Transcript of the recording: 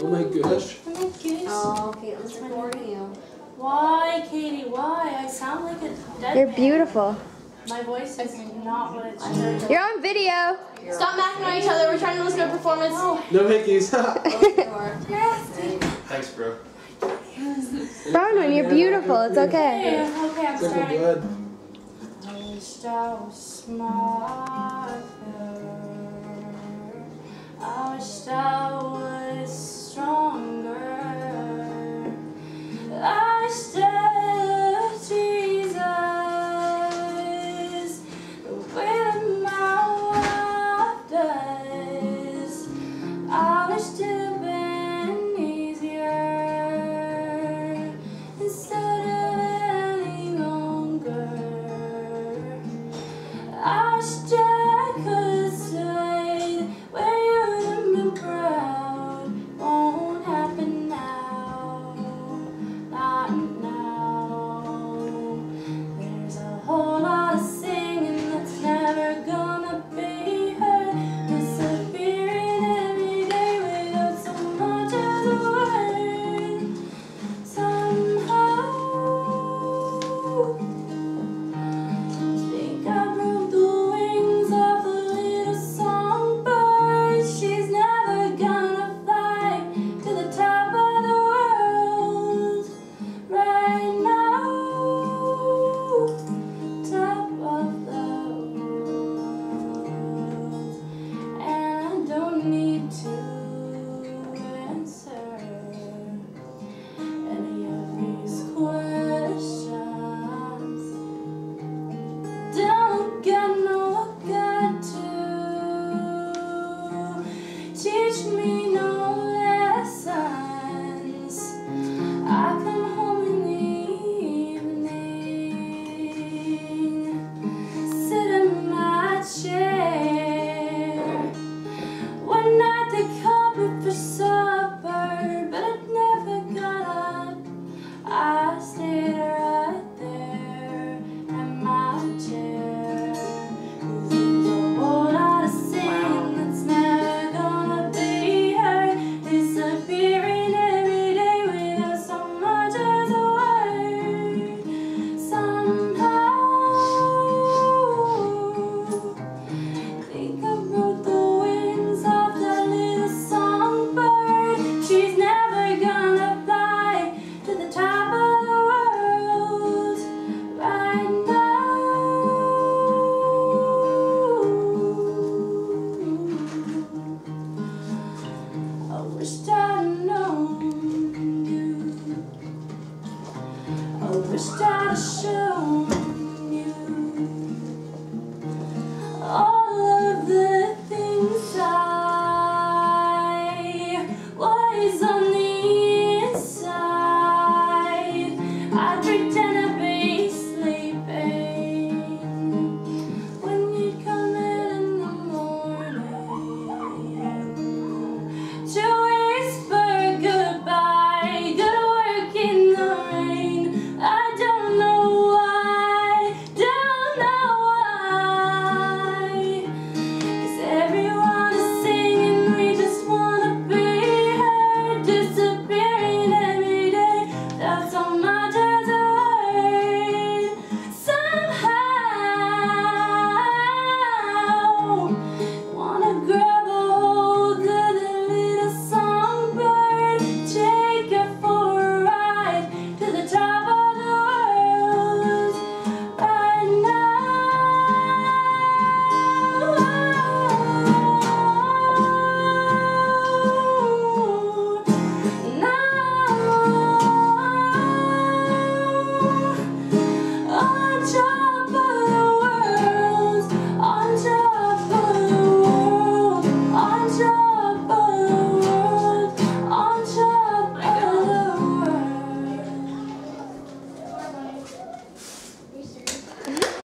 Oh my gosh. Oh my goodness. Oh, Caitlin's recording you. Why, Katie? Why? I sound like a dead You're man. beautiful. My voice is not what it should be. You're on video. Stop macking on each other. We're trying to listen to a performance. Oh, No hickeys. nasty. Thanks, bro. Bronwyn, you're beautiful. It's okay. Okay, I'm Looking starting. good. I wish I was smarter. I wish I was stronger. I wish that Jesus, the way that my life does. I wish it had been easier instead of any longer. I wish I could say where you have been proud won't happen now, not now. There's a whole lot of singing that's never gonna be heard, disappearing every day without so much as a word. Somehow think I broke the wings of the little songbird. She's never gonna fly to the top of the world right now. Top of the world. And I don't need to answer any of these questions. Don't get no got to teach me no lessons. I come home in the evening, sit in my chair. One night they called me for supper, but I never got up. I stayed right there in my chair. There's a whole lot of singing that's never gonna be heard, disappearing every day without so much as a word. Somehow think I broke the wings of that little songbird. She's never gonna fly to the top of the world right now. I wish I'd known you. I wish I'd shown